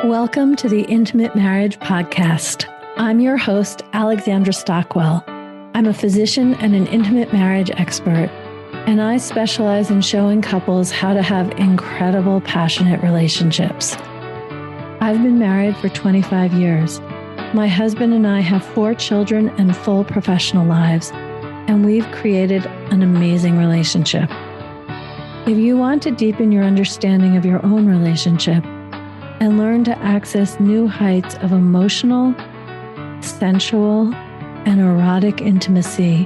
Welcome to the Intimate Marriage Podcast. I'm your host, Alexandra Stockwell. I'm a physician and an intimate marriage expert, and I specialize in showing couples how to have incredible, passionate relationships. I've been married for 25 years. My husband and I have 4 children and full professional lives, and we've created an amazing relationship. If you want to deepen your understanding of your own relationship and learn to access new heights of emotional, sensual, and erotic intimacy,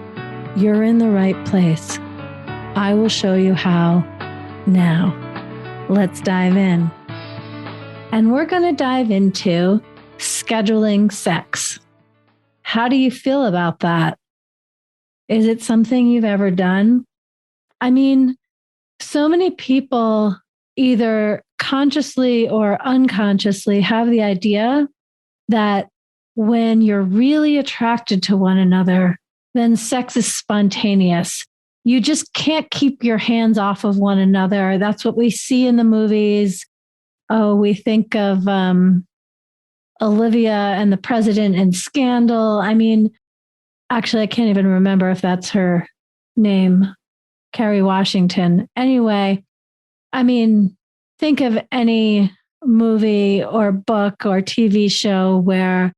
you're in the right place. I will show you how now. Let's dive in. And we're going to dive into scheduling sex. How do you feel about that? Is it something you've ever done? I mean, so many people either consciously or unconsciously have the idea that when you're really attracted to one another, then sex is spontaneous. You just can't keep your hands off of one another. That's what we see in the movies. Oh, we think of Olivia and the president in Scandal. I mean, actually, I can't even remember if that's her name, Kerry Washington. Anyway, I mean, think of any movie or book or TV show where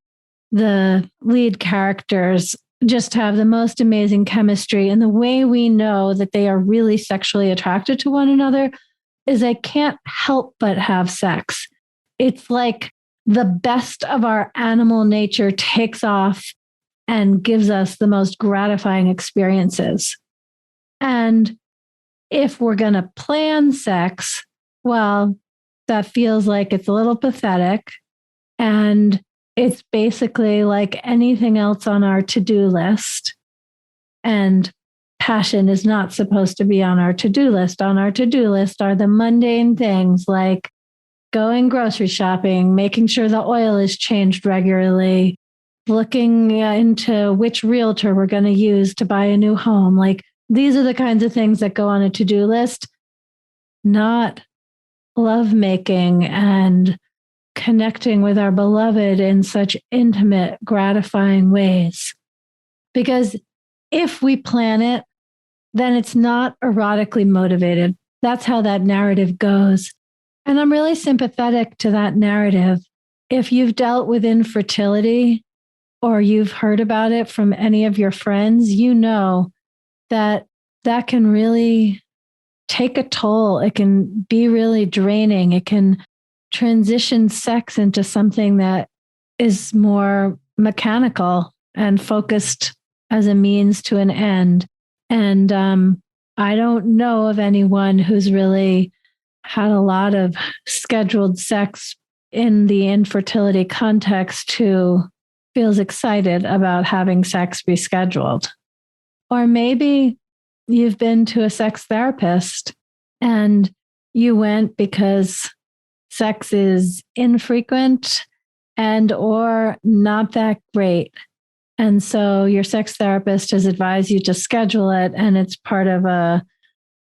the lead characters just have the most amazing chemistry. And the way we know that they are really sexually attracted to one another is they can't help but have sex. It's like the best of our animal nature takes off and gives us the most gratifying experiences. And if we're going to plan sex, well, that feels like it's a little pathetic. And it's basically like anything else on our to-do list. And passion is not supposed to be on our to-do list. On our to-do list are the mundane things like going grocery shopping, making sure the oil is changed regularly, looking into which realtor we're going to use to buy a new home. Like, these are the kinds of things that go on a to-do list, not lovemaking and connecting with our beloved in such intimate, gratifying ways. Because if we plan it, then it's not erotically motivated. That's how that narrative goes. And I'm really sympathetic to that narrative. If you've dealt with infertility or you've heard about it from any of your friends, you know that can really take a toll. It can be really draining. It can transition sex into something that is more mechanical and focused as a means to an end. And I don't know of anyone who's really had a lot of scheduled sex in the infertility context who feels excited about having sex be scheduled. Or maybe you've been to a sex therapist and you went because sex is infrequent and or not that great. And so your sex therapist has advised you to schedule it, and it's part of a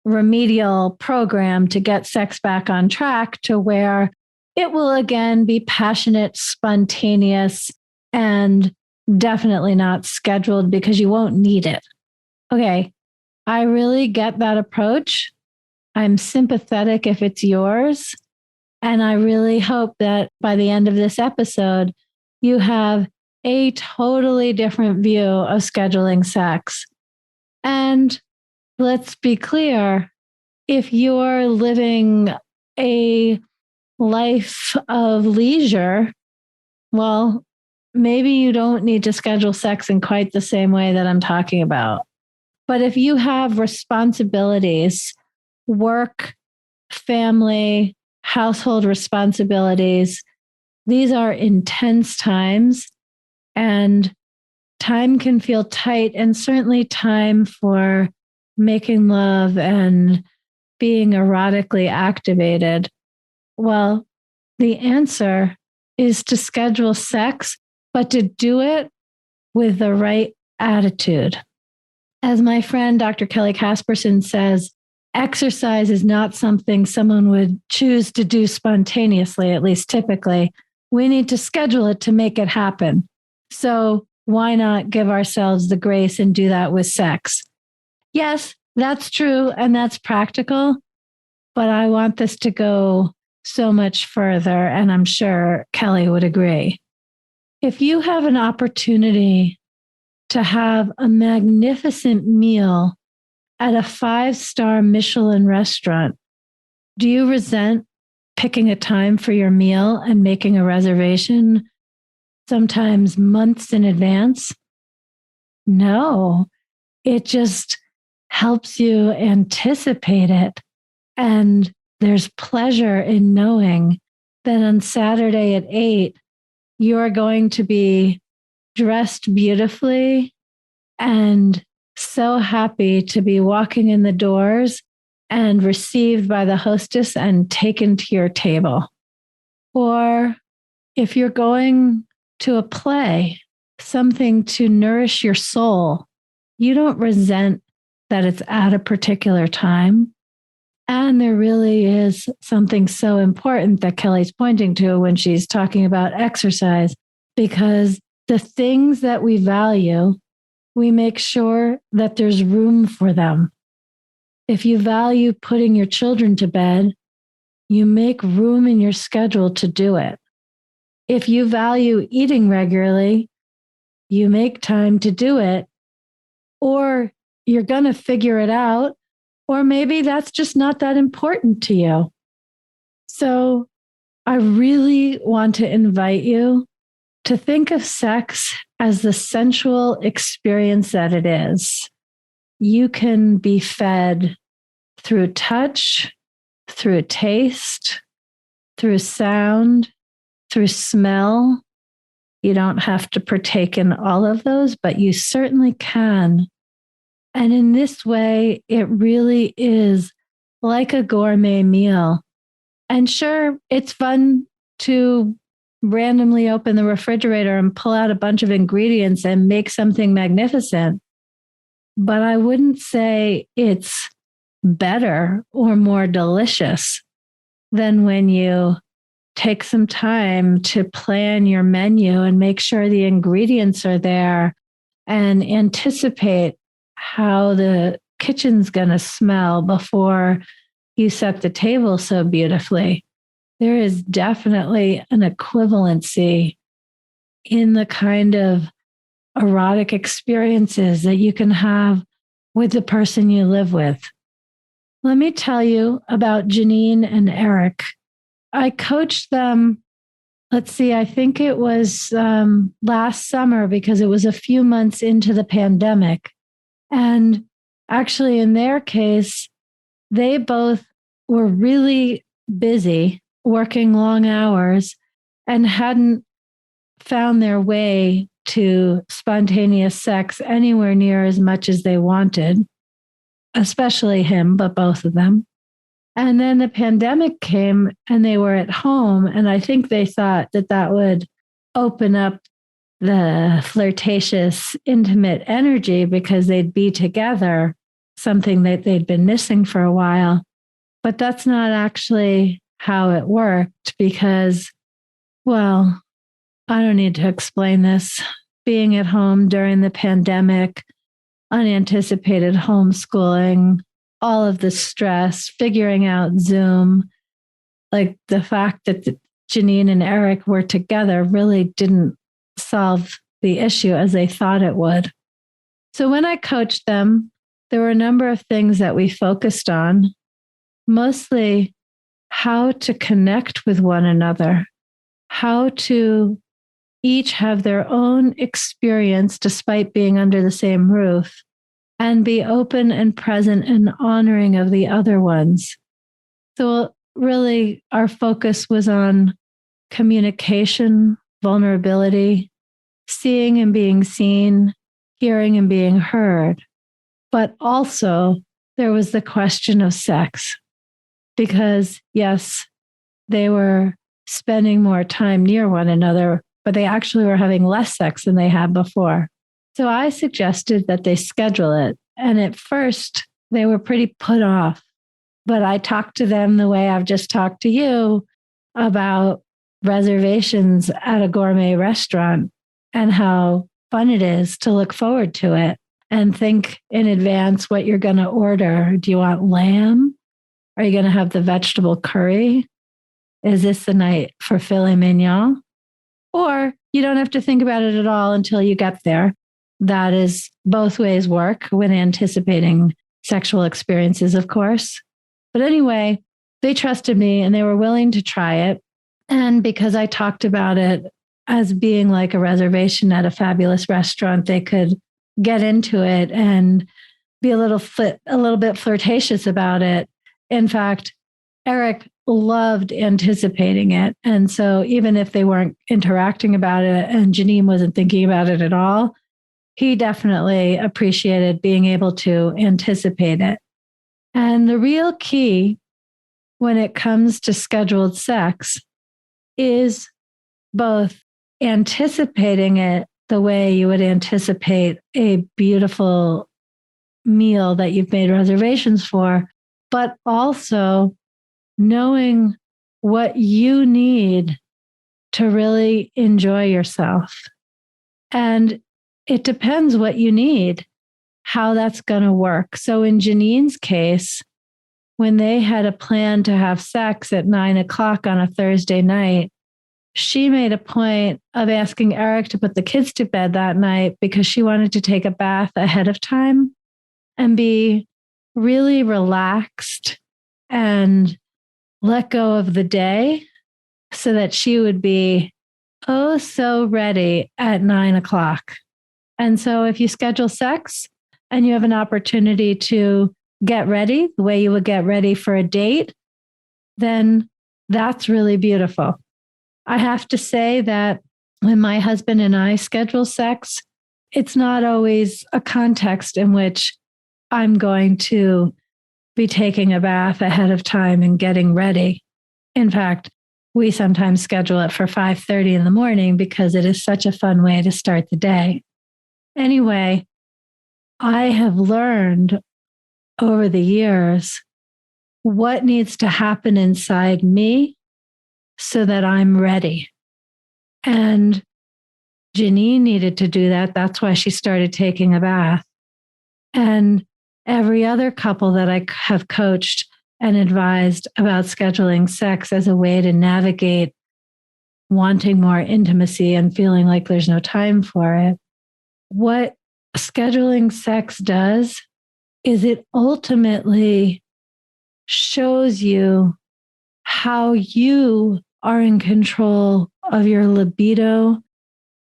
remedial program to get sex back on track to where it will again be passionate, spontaneous, and definitely not scheduled because you won't need it. Okay, I really get that approach. I'm sympathetic if it's yours. And I really hope that by the end of this episode, you have a totally different view of scheduling sex. And let's be clear, if you're living a life of leisure, well, maybe you don't need to schedule sex in quite the same way that I'm talking about. But if you have responsibilities, work, family, household responsibilities, these are intense times, and time can feel tight, and certainly time for making love and being erotically activated. Well, the answer is to schedule sex, but to do it with the right attitude. As my friend Dr. Kelly Casperson says, exercise is not something someone would choose to do spontaneously, at least typically. We need to schedule it to make it happen. So why not give ourselves the grace and do that with sex? Yes, that's true. And that's practical. But I want this to go so much further. And I'm sure Kelly would agree. If you have an opportunity to have a magnificent meal at a 5-star Michelin restaurant, do you resent picking a time for your meal and making a reservation sometimes months in advance? No, it just helps you anticipate it. And there's pleasure in knowing that on Saturday at 8, you're going to be dressed beautifully and so happy to be walking in the doors and received by the hostess and taken to your table. Or if you're going to a play, something to nourish your soul, you don't resent that it's at a particular time. And there really is something so important that Kelly's pointing to when she's talking about exercise, because the things that we value, we make sure that there's room for them. If you value putting your children to bed, you make room in your schedule to do it. If you value eating regularly, you make time to do it, or you're going to figure it out, or maybe that's just not that important to you. So I really want to invite you to think of sex as the sensual experience that it is. You can be fed through touch, through taste, through sound, through smell. You don't have to partake in all of those, but you certainly can. And in this way, it really is like a gourmet meal. And sure, it's fun to randomly open the refrigerator and pull out a bunch of ingredients and make something magnificent. But I wouldn't say it's better or more delicious than when you take some time to plan your menu and make sure the ingredients are there and anticipate how the kitchen's going to smell before you set the table so beautifully. There is definitely an equivalency in the kind of erotic experiences that you can have with the person you live with. Let me tell you about Janine and Eric. I coached them, I think it was last summer, because it was a few months into the pandemic. And actually, in their case, they both were really busy working long hours and hadn't found their way to spontaneous sex anywhere near as much as they wanted, especially him, but both of them. And then the pandemic came and they were at home. And I think they thought that that would open up the flirtatious, intimate energy because they'd be together, something that they'd been missing for a while. But that's not actually how it worked because, well, I don't need to explain this. Being at home during the pandemic, unanticipated homeschooling, all of the stress, figuring out Zoom, like the fact that Janine and Eric were together really didn't solve the issue as they thought it would. So when I coached them, there were a number of things that we focused on, mostly how to connect with one another, how to each have their own experience despite being under the same roof, and be open and present and honoring of the other ones. So really, our focus was on communication, vulnerability, seeing and being seen, hearing and being heard. But also, there was the question of sex. Because, yes, they were spending more time near one another, but they actually were having less sex than they had before. So I suggested that they schedule it. And at first, they were pretty put off. But I talked to them the way I've just talked to you about reservations at a gourmet restaurant and how fun it is to look forward to it and think in advance what you're going to order. Do you want lamb? Are you going to have the vegetable curry? Is this the night for filet mignon? Or you don't have to think about it at all until you get there. That is both ways work when anticipating sexual experiences, of course. But anyway, they trusted me and they were willing to try it. And because I talked about it as being like a reservation at a fabulous restaurant, they could get into it and be a little bit flirtatious about it. In fact, Eric loved anticipating it. And so even if they weren't interacting about it and Janine wasn't thinking about it at all, he definitely appreciated being able to anticipate it. And the real key when it comes to scheduled sex is both anticipating it the way you would anticipate a beautiful meal that you've made reservations for, but also knowing what you need to really enjoy yourself. And it depends what you need, how that's going to work. So in Janine's case, when they had a plan to have sex at 9:00 on a Thursday night, she made a point of asking Eric to put the kids to bed that night because she wanted to take a bath ahead of time and be really relaxed and let go of the day so that she would be oh so ready at 9:00. And so if you schedule sex and you have an opportunity to get ready the way you would get ready for a date, then that's really beautiful. I have to say that when my husband and I schedule sex, it's not always a context in which I'm going to be taking a bath ahead of time and getting ready. In fact, we sometimes schedule it for 5:30 in the morning because it is such a fun way to start the day. Anyway, I have learned over the years what needs to happen inside me so that I'm ready. And Janine needed to do that. That's why she started taking a bath. And every other couple that I have coached and advised about scheduling sex as a way to navigate wanting more intimacy and feeling like there's no time for it. What scheduling sex does is it ultimately shows you how you are in control of your libido,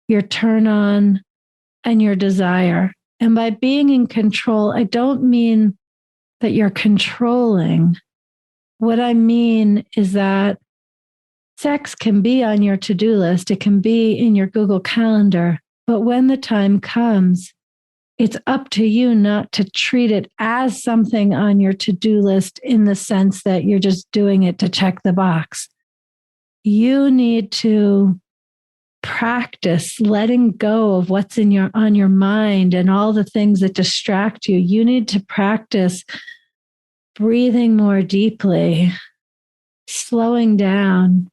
your turn on, and your desire. And by being in control, I don't mean that you're controlling. What I mean is that sex can be on your to-do list. It can be in your Google Calendar. But when the time comes, it's up to you not to treat it as something on your to-do list in the sense that you're just doing it to check the box. You need to practice letting go of what's on your mind and all the things that distract you. You need to practice breathing more deeply, slowing down,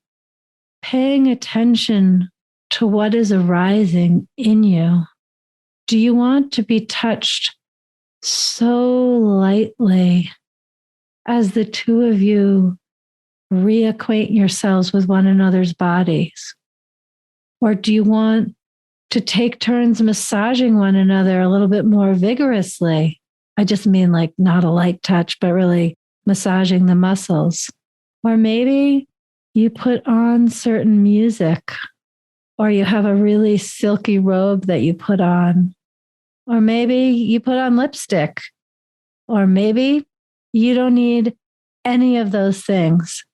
paying attention to what is arising in you. Do you want to be touched so lightly as the two of you reacquaint yourselves with one another's bodies? Or do you want to take turns massaging one another a little bit more vigorously? I just mean like not a light touch, but really massaging the muscles. Or maybe you put on certain music, or you have a really silky robe that you put on. Or maybe you put on lipstick. Or maybe you don't need any of those things.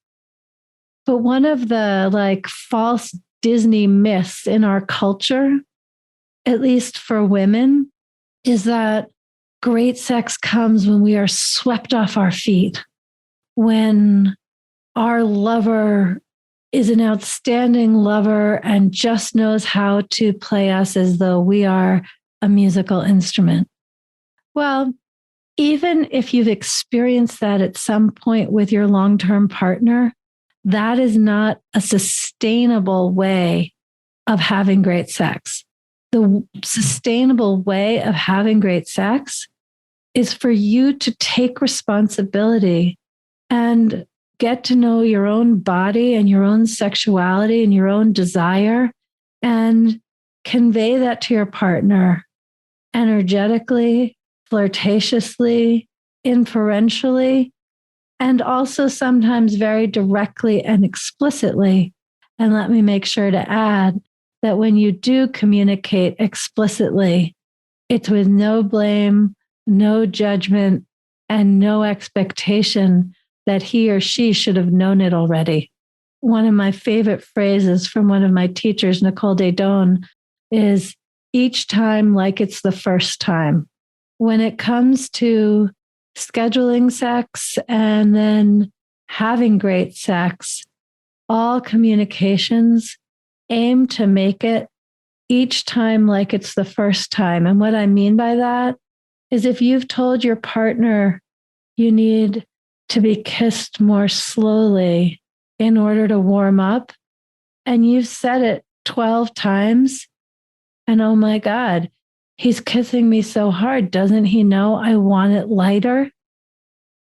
But one of the false Disney myths in our culture, at least for women, is that great sex comes when we are swept off our feet, when our lover is an outstanding lover and just knows how to play us as though we are a musical instrument. Well, even if you've experienced that at some point with your long-term partner, that is not a sustainable way of having great sex. The sustainable way of having great sex is for you to take responsibility and get to know your own body and your own sexuality and your own desire and convey that to your partner energetically, flirtatiously, inferentially, and also sometimes very directly and explicitly. And let me make sure to add that when you do communicate explicitly, it's with no blame, no judgment, and no expectation that he or she should have known it already. One of my favorite phrases from one of my teachers, Nicole Daedone, is each time like it's the first time. When it comes to scheduling sex and then having great sex, all communications aim to make it each time like it's the first time. And what I mean by that is if you've told your partner you need to be kissed more slowly in order to warm up, and you've said it 12 times, and oh my God, he's kissing me so hard. Doesn't he know I want it lighter?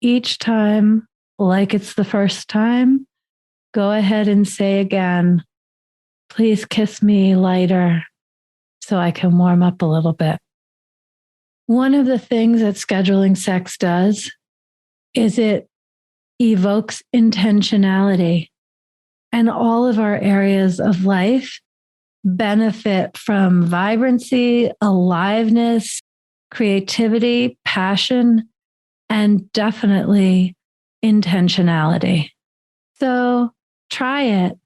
Each time, like it's the first time, go ahead and say again, please kiss me lighter so I can warm up a little bit. One of the things that scheduling sex does is it evokes intentionality, and all of our areas of life benefit from vibrancy, aliveness, creativity, passion, and definitely intentionality. So try it.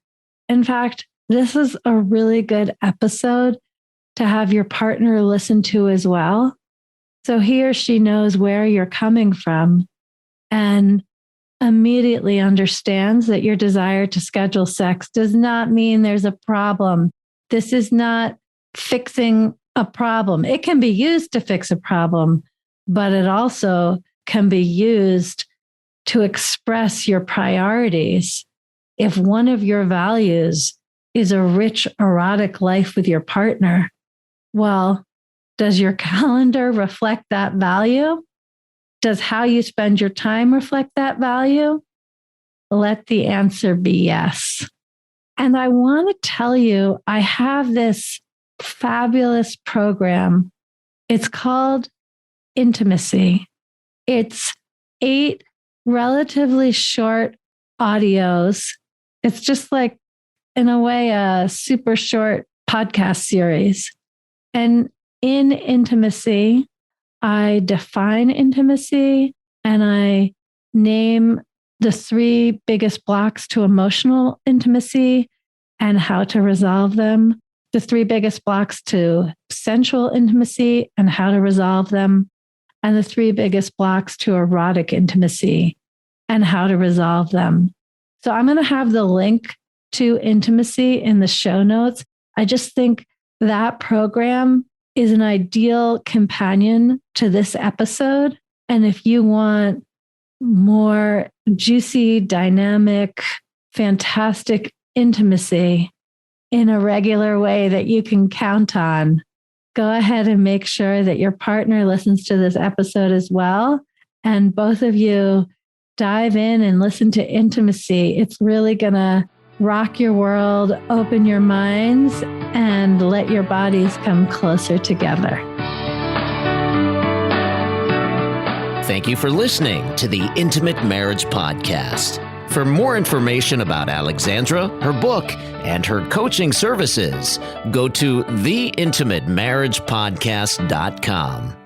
In fact, this is a really good episode to have your partner listen to as well. So he or she knows where you're coming from and immediately understands that your desire to schedule sex does not mean there's a problem. This is not fixing a problem. It can be used to fix a problem, but it also can be used to express your priorities. If one of your values is a rich, erotic life with your partner, well, does your calendar reflect that value? Does how you spend your time reflect that value? Let the answer be yes. And I want to tell you, I have this fabulous program. It's called Intimacy. It's 8 relatively short audios. It's just like, in a way, a super short podcast series. And in Intimacy, I define intimacy and I name the 3 biggest blocks to emotional intimacy and how to resolve them, the 3 biggest blocks to sensual intimacy and how to resolve them, and the 3 biggest blocks to erotic intimacy and how to resolve them. So I'm going to have the link to Intimacy in the show notes. I just think that program is an ideal companion to this episode. And if you want more juicy, dynamic, fantastic intimacy in a regular way that you can count on, go ahead and make sure that your partner listens to this episode as well. And both of you dive in and listen to Intimacy. It's really going to rock your world, open your minds, and let your bodies come closer together. Thank you for listening to the Intimate Marriage Podcast. For more information about Alexandra, her book, and her coaching services, go to theintimatemarriagepodcast.com.